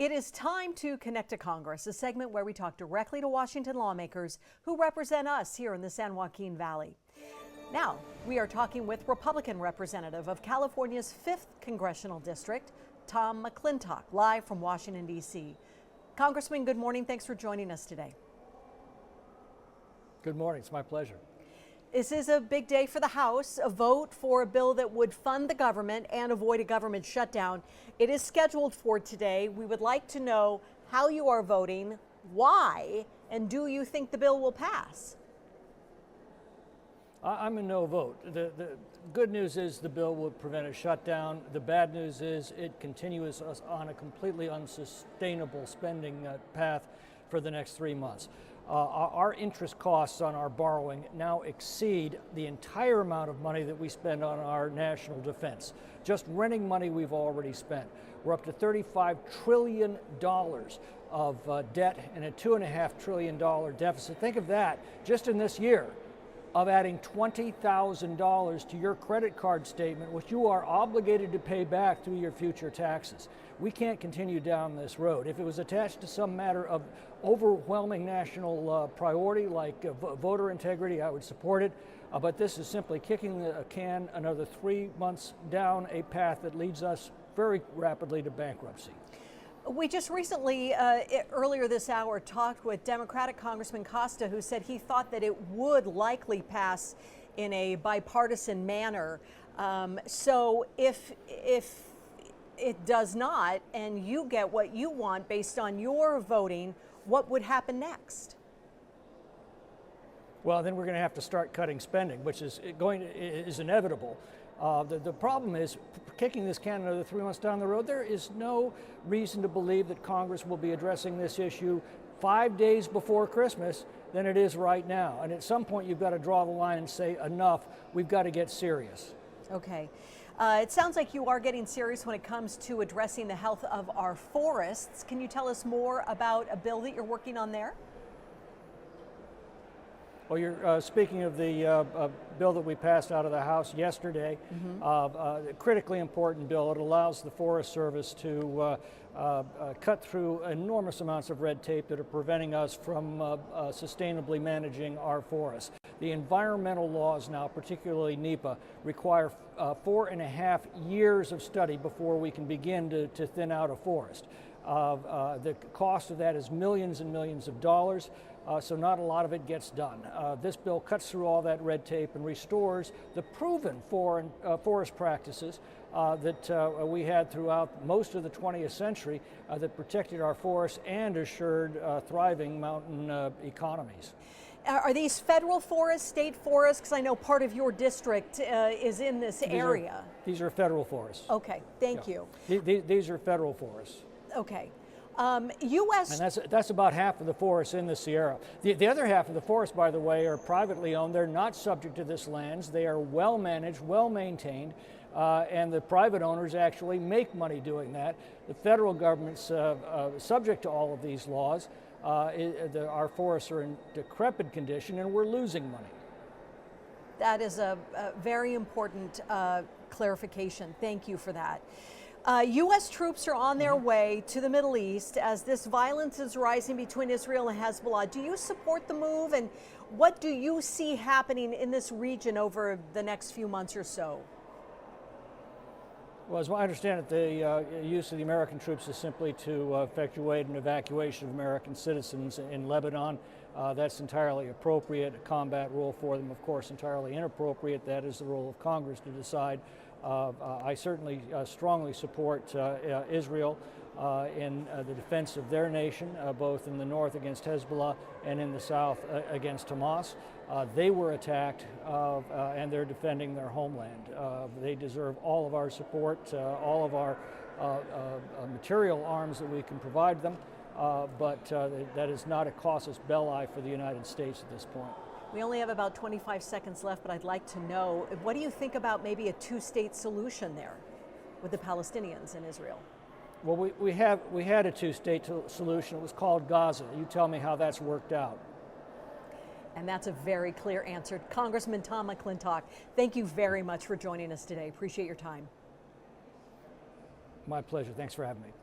It is time to Connect to Congress, a segment where we talk directly to Washington lawmakers who represent us here in the San Joaquin Valley. Now, we are talking with Republican representative of California's 5th Congressional District, Tom McClintock, live from Washington, D.C. Congressman, good morning. Thanks for joining us today. Good morning. It's my pleasure. This is a big day for the House, a vote for a bill that would fund the government and avoid a government shutdown. It is scheduled for today. We would like to know how you are voting, why, and do you think the bill will pass? I'm a no vote. The good news is the bill will prevent a shutdown. The bad news is it continues us on a completely unsustainable spending path for the next 3 months. Our interest costs on our borrowing now exceed the entire amount of money that we spend on our national defense. Just renting money we've already spent. We're up to $35 trillion of debt and a $2.5 trillion deficit. Think of that just in this year, of adding $20,000 to your credit card statement, which you are obligated to pay back through your future taxes. We can't continue down this road. If it was attached to some matter of overwhelming national priority like voter integrity, I would support it. But this is simply kicking the can another 3 months down a path that leads us very rapidly to bankruptcy. We just recently, earlier this hour, talked with Democratic Congressman Costa, who said he thought that it would likely pass in a bipartisan manner. So if it does not, and you get what you want based on your voting, what would happen next? Well, then we're going to have to start cutting spending, which is inevitable. The problem is kicking this can another 3 months down the road. There is no reason to believe that Congress will be addressing this issue 5 days before Christmas than it is right now. And at some point, you've got to draw the line and say, enough, we've got to get serious. Okay. It sounds like you are getting serious when it comes to addressing the health of our forests. Can you tell us more about a bill that you're working on there? Well, you're speaking of the bill that we passed out of the House yesterday, a critically important bill. It allows the Forest Service to cut through enormous amounts of red tape that are preventing us from sustainably managing our forests. The environmental laws now, particularly NEPA, require 4.5 years of study before we can begin to thin out a forest. The cost of that is millions and millions of dollars. So not a lot of it gets done. This bill cuts through all that red tape and restores the proven forest practices that we had throughout most of the 20th century that protected our forests and assured thriving mountain economies. Are these federal forests, state forests? Because I know part of your district is in this area. These are federal forests. Okay, thank you. These are federal forests. Okay. U.S. And that's about half of the forests in the Sierra. The other half of the forests, by the way, are privately owned. They're not subject to this lands. They are well managed, well maintained, and the private owners actually make money doing that. The federal government's subject to all of these laws. Our forests are in decrepit condition, and we're losing money. That is a very important clarification. Thank you for that. U.S. troops are on their way to the Middle East as this violence is rising between Israel and Hezbollah. Do you support the move, and what do you see happening in this region over the next few months or so? Well, as I understand it, the use of the American troops is simply to effectuate an evacuation of American citizens in Lebanon. That's entirely appropriate. A combat role for them, of course, entirely inappropriate. That is the role of Congress to decide. I certainly strongly support Israel in the defense of their nation, both in the north against Hezbollah and in the south against Hamas. They were attacked and they're defending their homeland. They deserve all of our support, all of our material arms that we can provide them, but that is not a casus belli for the United States at this point. We only have about 25 seconds left, but I'd like to know, what do you think about maybe a two-state solution there with the Palestinians and Israel? Well, we had a two-state solution. It was called Gaza. You tell me how that's worked out. And that's a very clear answer. Congressman Tom McClintock, thank you very much for joining us today. Appreciate your time. My pleasure. Thanks for having me.